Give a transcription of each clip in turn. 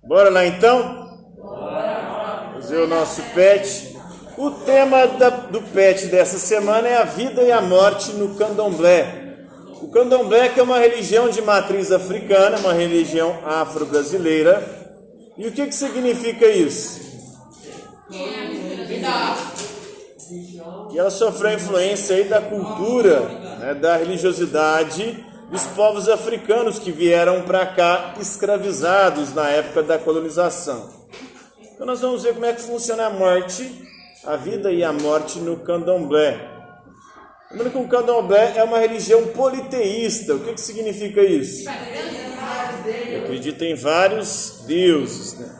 Bora lá então? Fazer o nosso PET. O tema do PET dessa semana é a vida e a morte no candomblé. O candomblé que é uma religião de matriz africana, uma religião afro-brasileira. E o que significa isso? E ela sofreu a influência aí da cultura, né, da religiosidade dos povos africanos que vieram para cá escravizados na época da colonização. Então nós vamos ver como é que funciona a morte, a vida e a morte no candomblé. Lembrando que o candomblé é uma religião politeísta. O que significa isso? Acredita em vários deuses, né?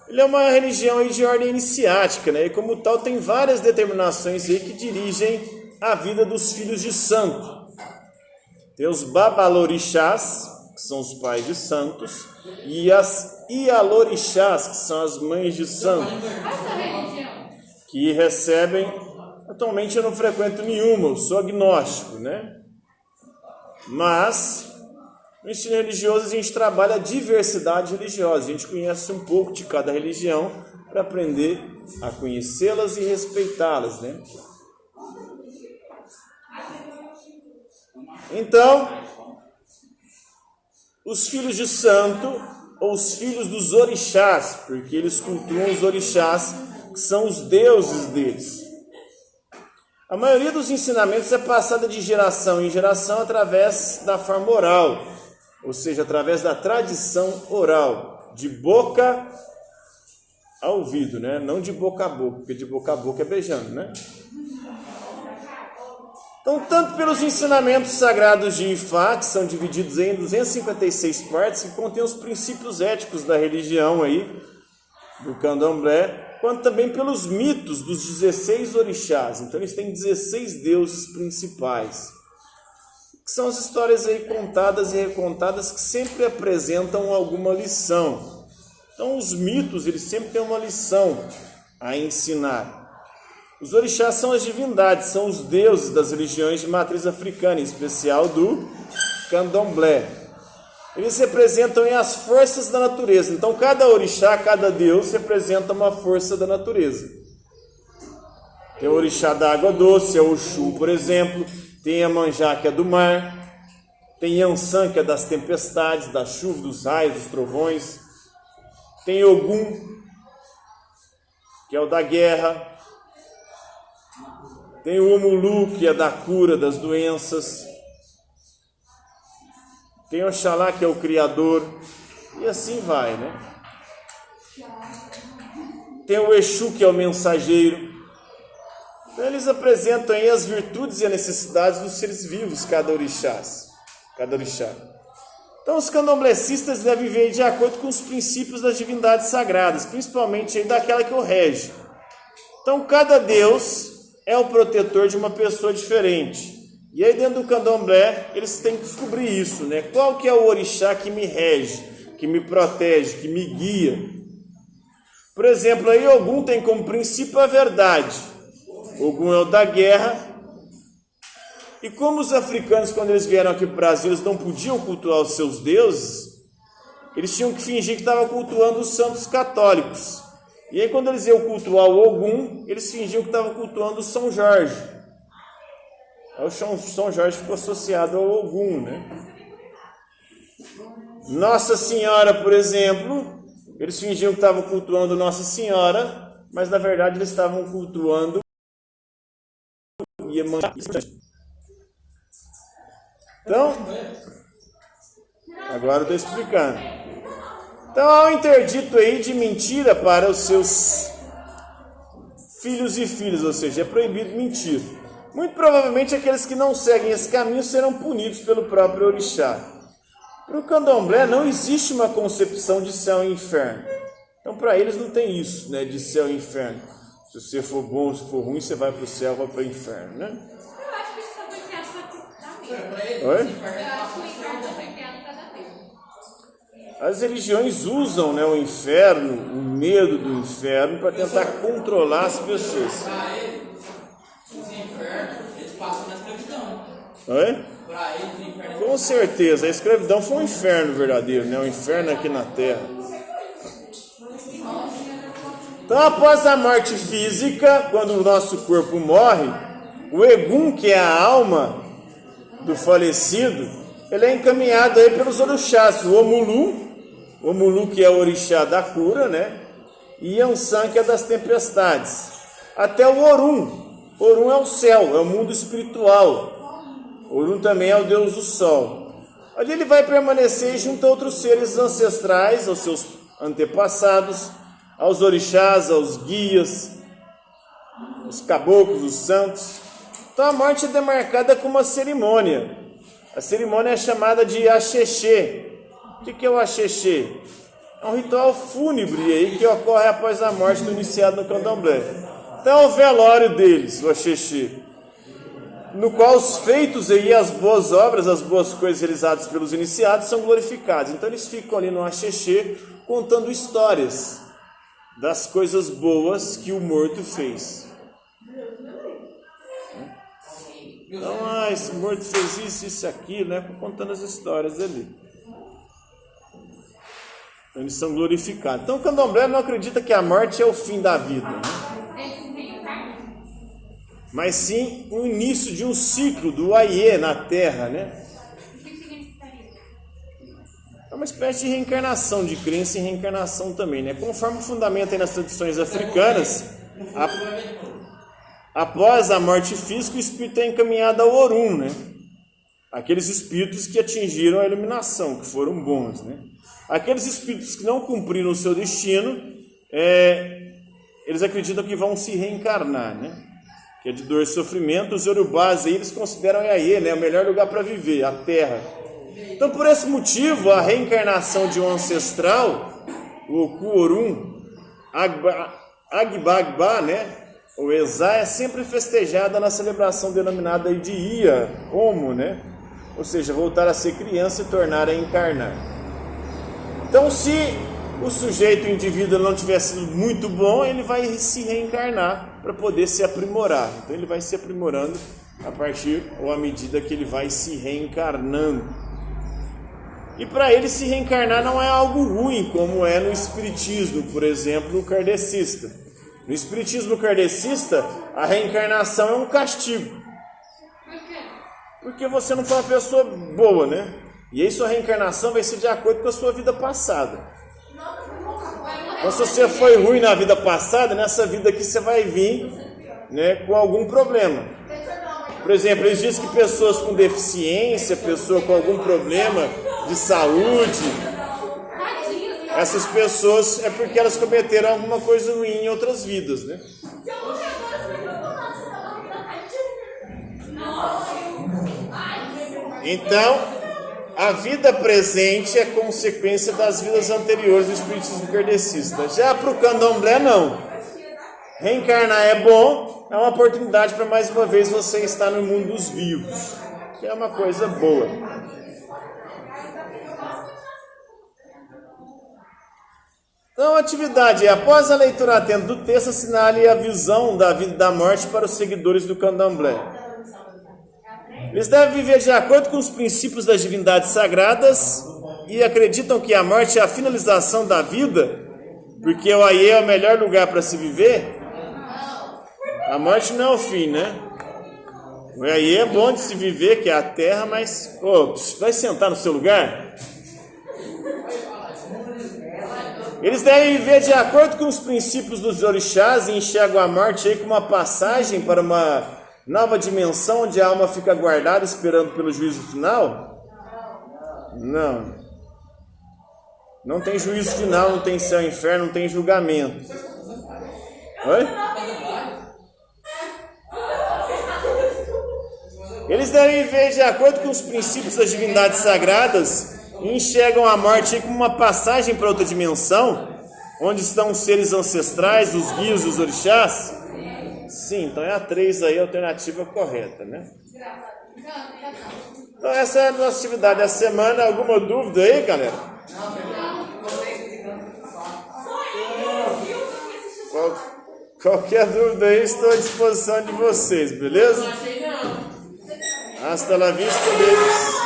Ele é uma religião aí de ordem iniciática, né? E como tal tem várias determinações aí que dirigem a vida dos filhos de santo. Tem os babalorixás, que são os pais de santos, e as ialorixás, que são as mães de santos, que recebem. Atualmente eu não frequento nenhuma, eu sou agnóstico, né? Mas no ensino religioso a gente trabalha a diversidade religiosa, a gente conhece um pouco de cada religião para aprender a conhecê-las e respeitá-las, né? Então, os filhos de santo, ou os filhos dos orixás, porque eles cultuam os orixás, que são os deuses deles. A maioria dos ensinamentos é passada de geração em geração através da forma oral, ou seja, através da tradição oral, de boca a ouvido, né? Não de boca a boca, porque de boca a boca é beijando, né? Então, tanto pelos ensinamentos sagrados de Ifá, que são divididos em 256 partes, que contêm os princípios éticos da religião aí, do candomblé, quanto também pelos mitos dos 16 orixás. Então, eles têm 16 deuses principais, que são as histórias aí contadas e recontadas que sempre apresentam alguma lição. Então, os mitos, eles sempre têm uma lição a ensinar. Os orixás são as divindades, são os deuses das religiões de matriz africana, em especial do candomblé. Eles representam as forças da natureza. Então, cada orixá, cada deus, representa uma força da natureza. Tem o orixá da água doce, é o Oxum, por exemplo. Tem a Manjá, que é do mar. Tem Yansan, que é das tempestades, da chuva, dos raios, dos trovões. Tem Ogum, que é o da guerra. Tem o Omulu, que é da cura das doenças. Tem o Oxalá, que é o criador. E assim vai, né? Tem o Exu, que é o mensageiro. Então eles apresentam aí as virtudes e as necessidades dos seres vivos, cada orixá. Então os candomblecistas devem viver de acordo com os princípios das divindades sagradas, principalmente aí daquela que o rege. Então cada deus é o protetor de uma pessoa diferente. E aí dentro do candomblé, eles têm que descobrir isso, né? Qual que é o orixá que me rege, que me protege, que me guia? Por exemplo, aí Ogum tem como princípio a verdade. Ogum é o da guerra. E como os africanos, quando eles vieram aqui para o Brasil, eles não podiam cultuar os seus deuses, eles tinham que fingir que estavam cultuando os santos católicos. E aí, quando eles iam cultuar o Ogum, eles fingiam que estavam cultuando o São Jorge. Aí o São Jorge ficou associado ao Ogum, né? Nossa Senhora, por exemplo, eles fingiam que estavam cultuando Nossa Senhora, mas na verdade eles estavam cultuando Iemanjá. Então, agora eu estou explicando. Então há um interdito aí de mentira para os seus filhos e filhas, ou seja, é proibido mentir. Muito provavelmente aqueles que não seguem esse caminho serão punidos pelo próprio orixá. Para o candomblé não existe uma concepção de céu e inferno. Então para eles não tem isso, né, de céu e inferno. Se você for bom, se for ruim, você vai para o céu, vai para o inferno, né? Eu acho que isso só foi criado para também. Oi? Eu acho que o inferno foi criado para dar tempo. As religiões usam, né, o inferno, o medo do inferno, para tentar controlar as pessoas. Para eles, os infernos, eles passam na escravidão. Oi? Para eles, o inferno, Com certeza, a escravidão foi um inferno verdadeiro, né? Um inferno aqui na Terra. Então, após a morte física, quando o nosso corpo morre, o Egum, que é a alma do falecido, ele é encaminhado aí pelos orixás, o Omulu, que é o orixá da cura, né? E Yansan, que é das tempestades, até o Orum. Orum é o céu, é o mundo espiritual. Orum também é o deus do sol. Ali ele vai permanecer junto a outros seres ancestrais, aos seus antepassados, aos orixás, aos guias, os caboclos, os santos. Então a morte é demarcada com uma cerimônia. A cerimônia é chamada de Axexê. O que é o Axexê? É um ritual fúnebre aí que ocorre após a morte do iniciado no candomblé. Então é o velório deles, o Axexê, no qual os feitos aí, as boas obras, as boas coisas realizadas pelos iniciados são glorificados. Então eles ficam ali no Axexê contando histórias das coisas boas que o morto fez. Então, esse morto fez isso, isso, aquilo, né? Contando as histórias ali. Então, eles são glorificados. Então o candomblé não acredita que a morte é o fim da vida, né? Mas sim o início de um ciclo do Aie na Terra, né? É uma espécie de reencarnação, de crença em reencarnação também, né? Conforme o fundamento aí nas tradições africanas, após a morte física, o espírito é encaminhado ao Orum, né? Aqueles espíritos que atingiram a iluminação, que foram bons, né? Aqueles espíritos que não cumpriram o seu destino, eles acreditam que vão se reencarnar, né? Que é de dor e sofrimento. Os Yorubás aí, eles consideram Aie, né, o melhor lugar para viver, a terra. Então, por esse motivo, a reencarnação de um ancestral, o Oku Orum, Agba, né, o Exá, é sempre festejada na celebração denominada de Ia, Homo, né? Ou seja, voltar a ser criança e tornar a encarnar. Então, se o sujeito, o indivíduo, não tiver sido muito bom, ele vai se reencarnar para poder se aprimorar. Então ele vai se aprimorando a partir ou à medida que ele vai se reencarnando. E para ele se reencarnar não é algo ruim, como é no espiritismo, por exemplo, o kardecista. No espiritismo kardecista, a reencarnação é um castigo. Por quê? Porque você não foi uma pessoa boa, né? E aí sua reencarnação vai ser de acordo com a sua vida passada. Então, se você foi ruim na vida passada, nessa vida aqui você vai vir, né, com algum problema. Por exemplo, eles dizem que pessoas com deficiência, pessoa com algum problema de saúde, essas pessoas é porque elas cometeram alguma coisa ruim em outras vidas, né? Então, a vida presente é consequência das vidas anteriores do espiritismo kardecista. Já para o candomblé, não. Reencarnar é bom, é uma oportunidade para mais uma vez você estar no mundo dos vivos, que é uma coisa boa. Então, a atividade é, após a leitura atenta do texto, assinale a visão da vida e da morte para os seguidores do candomblé. Eles devem viver de acordo com os princípios das divindades sagradas e acreditam que a morte é a finalização da vida, porque o Aie é o melhor lugar para se viver. A morte não é o fim, né? O Aie é bom de se viver, que é a terra, mas... vai sentar no seu lugar? Eles devem viver de acordo com os princípios dos orixás e enxergam a morte aí como uma passagem para uma nova dimensão onde a alma fica guardada esperando pelo juízo final? Não. Não tem juízo final, não tem céu e inferno, não tem julgamento. Oi? Eles devem viver de acordo com os princípios das divindades sagradas e enxergam a morte como uma passagem para outra dimensão, onde estão os seres ancestrais, os guias, os orixás. Sim, então é a 3 aí, a alternativa correta, né? Então essa é a nossa atividade da semana. Alguma dúvida aí, galera? Qualquer dúvida aí, estou à disposição de vocês, beleza? Hasta la vista, deles.